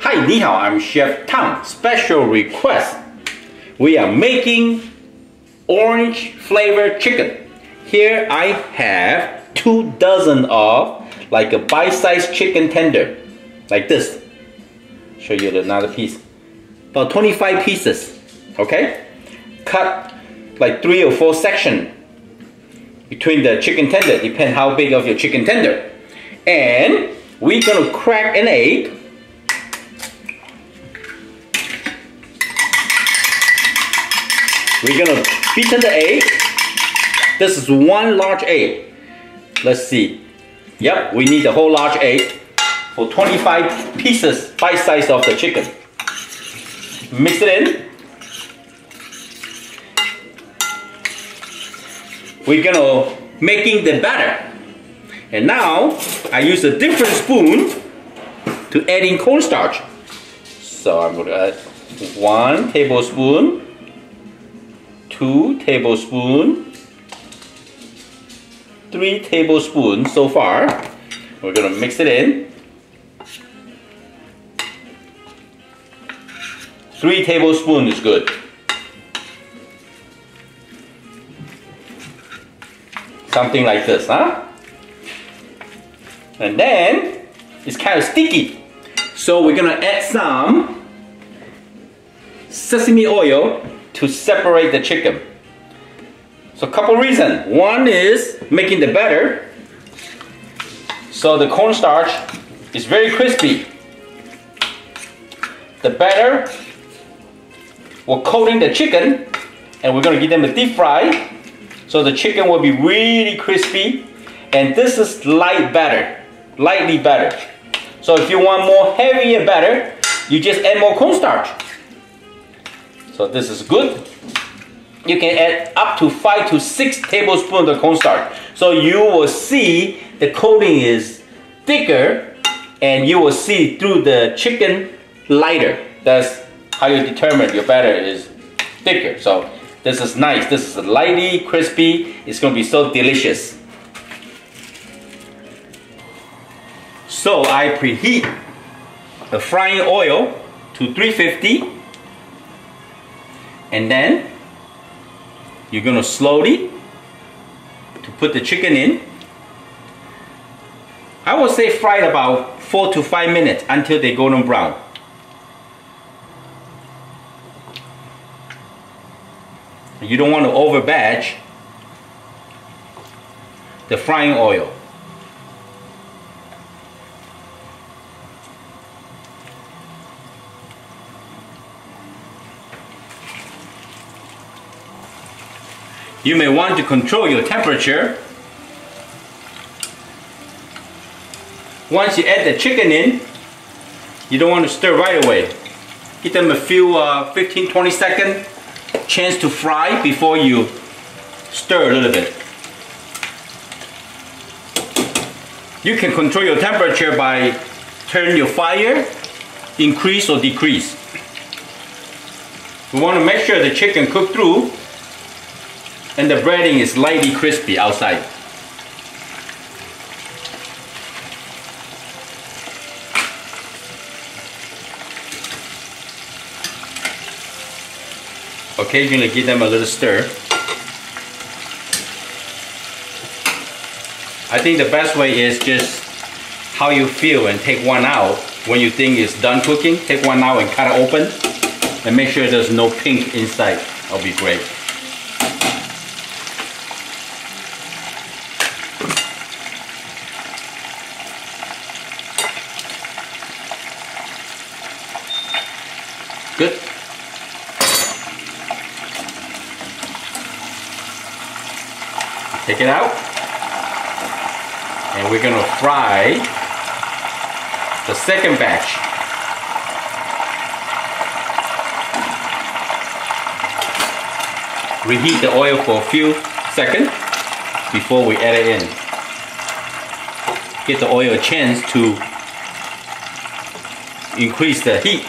Hi, ni hao, I'm Chef Tang. Special request. We are making orange flavored chicken. Here I have 2 dozen of like a bite-sized chicken tender. Like this. Show you another piece. About 25 pieces. Okay? Cut like 3 or 4 sections between the chicken tender. Depends how big of your chicken tender. And we're gonna crack an egg. We're gonna beat the egg. This is 1 large egg. Let's see. Yep, we need the whole large egg for 25 pieces, bite size of the chicken. Mix it in. We're gonna making the batter. And now I use a different spoon to add in cornstarch. So I'm gonna add 1 tablespoon. 2 tablespoons, 3 tablespoons so far. We're gonna mix it in. 3 tablespoons is good. Something like this, huh? And then it's kind of sticky. So we're gonna add some sesame oil to separate the chicken. So a couple reasons. One is making the batter. So the cornstarch is very crispy. The batter will coating the chicken, and we're gonna give them a deep fry. So the chicken will be really crispy. And this is light batter, lightly batter. So if you want more heavier batter, you just add more cornstarch. So this is good. You can add up to 5 to 6 tablespoons of cornstarch. So you will see the coating is thicker and you will see through the chicken lighter. That's how you determine your batter is thicker. So this is nice. This is lightly crispy. It's going to be so delicious. So I preheat the frying oil to 350. And then you're gonna slowly to put the chicken in. I would say fry it about 4 to 5 minutes until they golden brown. You don't want to over batch the frying oil. You may want to control your temperature. Once you add the chicken in, you don't want to stir right away. Give them a few 15-20 second chance to fry before you stir a little bit. You can control your temperature by turning your fire, increase or decrease. We want to make sure the chicken cooked through and the breading is lightly crispy outside. Occasionally give them a little stir. I think the best way is just how you feel and take one out. When you think it's done cooking, take one out and cut it open and make sure there's no pink inside. That'll be great. Good. Take it out. And we're gonna fry the second batch. Reheat the oil for a few seconds before we add it in. Give the oil a chance to increase the heat.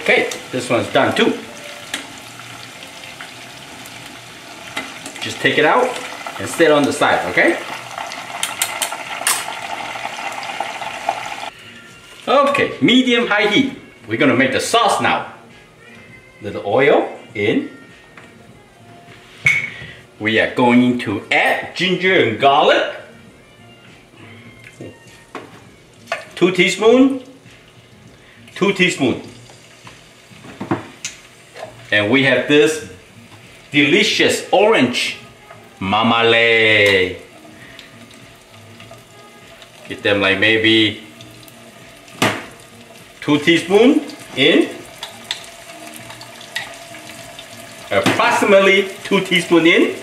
Okay, this one's done too. Just take it out and set on the side, okay? Okay, medium high heat. We're gonna make the sauce now. Little oil in. We are going to add ginger and garlic. 2 teaspoons. 2 teaspoons. And we have this delicious orange mamaled. Get them like maybe 2 teaspoons in. Approximately 2 teaspoons in.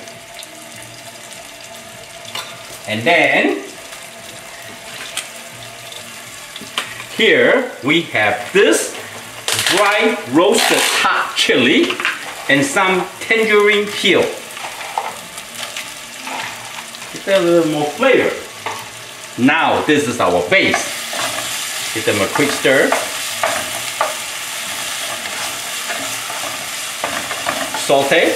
And then here we have this dry roasted hot chili and some tangerine peel. Get that a little more flavor. Now this is our base. Give them a quick stir. Saute.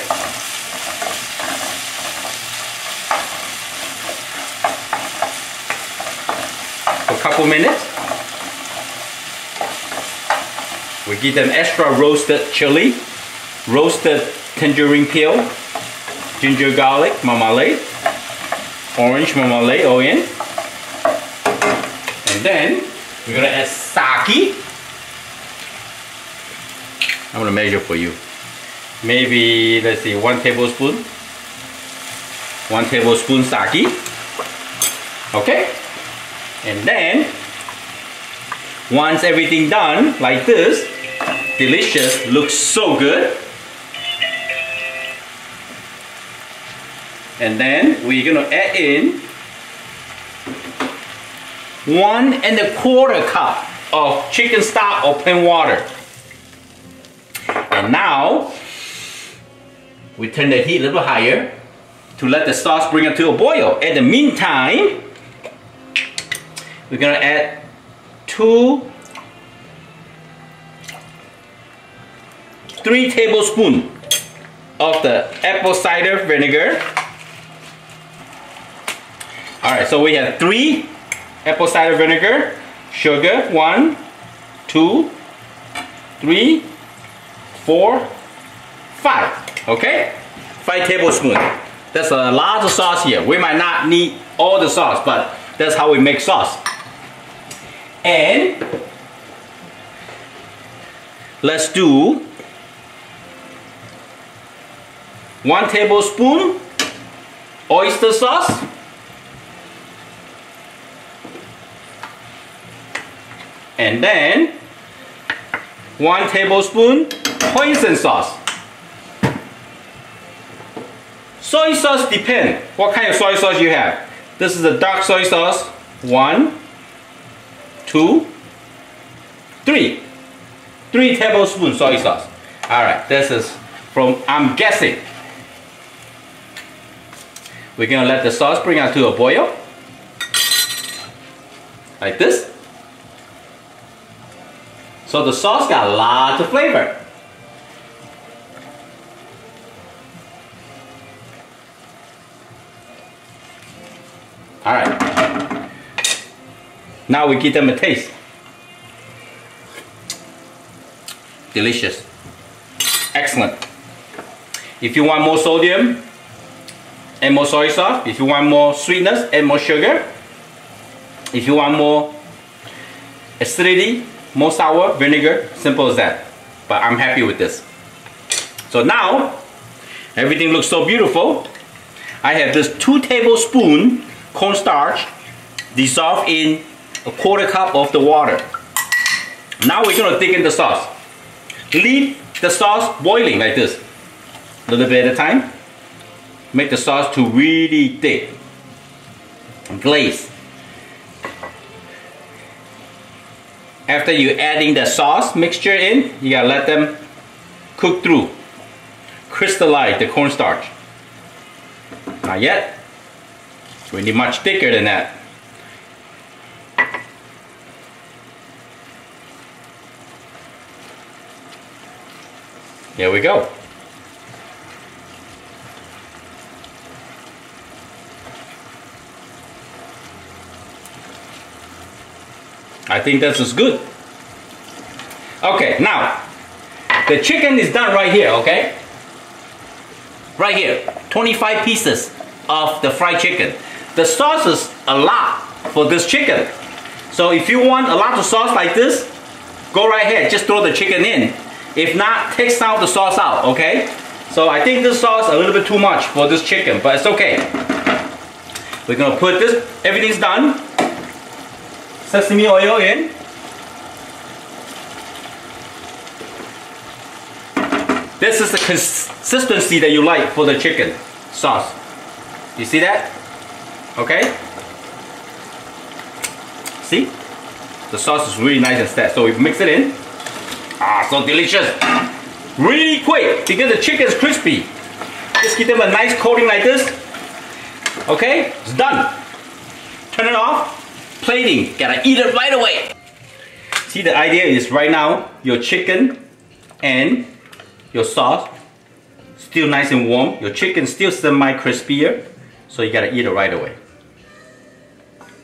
For a couple minutes. We give them extra roasted chili, roasted tangerine peel, ginger garlic mamaled, orange mamaled all in. And then we're gonna add sake. I'm gonna measure for you. Maybe, let's see, 1 tablespoon. 1 tablespoon sake. Okay? And then, once everything done, like this, delicious, looks so good. And then we're gonna add in 1 1/4 cup of chicken stock or plain water. And now, we turn the heat a little higher to let the sauce bring it to a boil. In the meantime, we're gonna add 3 tablespoons of the apple cider vinegar. Alright, so we have 3 apple cider vinegar, sugar, 1, 2, 3, 4, 5. Okay? 5 tablespoons. That's a lot of sauce here. We might not need all the sauce, but that's how we make sauce. And let's do 1 tablespoon oyster sauce. And then 1 tablespoon hoisin sauce. Soy sauce depends what kind of soy sauce you have. This is a dark soy sauce. 1, 2, 3. 3 tablespoons soy sauce. Alright, this is from, I'm guessing. We're gonna let the sauce bring out to a boil. Like this. So the sauce got lots of flavor. Alright. Now we give them a taste. Delicious. Excellent. If you want more sodium, add more soy sauce. If you want more sweetness, add more sugar. If you want more acidity, more sour, vinegar. Simple as that. But I'm happy with this. So now, everything looks so beautiful. I have this 2 tablespoons cornstarch dissolved in 1/4 cup of the water. Now we're going to thicken the sauce. Leave the sauce boiling like this. A little bit at a time. Make the sauce to really thick. Glaze. After you adding the sauce mixture in, you gotta let them cook through. Crystallize the cornstarch. Not yet. We need much thicker than that. Here we go. I think this is good. Okay, now the chicken is done right here, okay? Right here, 25 pieces of the fried chicken. The sauce is a lot for this chicken. So if you want a lot of sauce like this, go right ahead, just throw the chicken in. If not, take some of the sauce out, okay? So I think this sauce is a little bit too much for this chicken, but it's okay. We're gonna put this, everything's done. Sesame oil in. This is the consistency that you like for the chicken sauce. You see that? Okay? See? The sauce is really nice and set. So we mix it in. Ah, so delicious. Really quick because the chicken is crispy. Just give them a nice coating like this. Okay? It's done. Turn it off. Plating. Gotta eat it right away. See, the idea is right now your chicken and your sauce still nice and warm. Your chicken still semi-crispier. So you gotta eat it right away.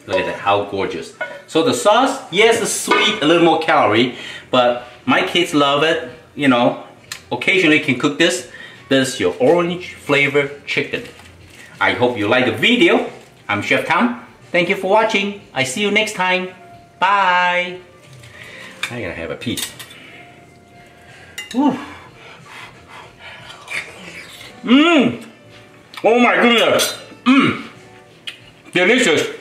Look at that, how gorgeous. So the sauce, yes, it's sweet, a little more calorie, but my kids love it. You know, occasionally can cook this. This is your orange flavored chicken. I hope you like the video. I'm Chef Tom. Thank you for watching. I see you next time. Bye. I gotta have a piece. Whew. Mmm. Oh my goodness. Mmm. Delicious.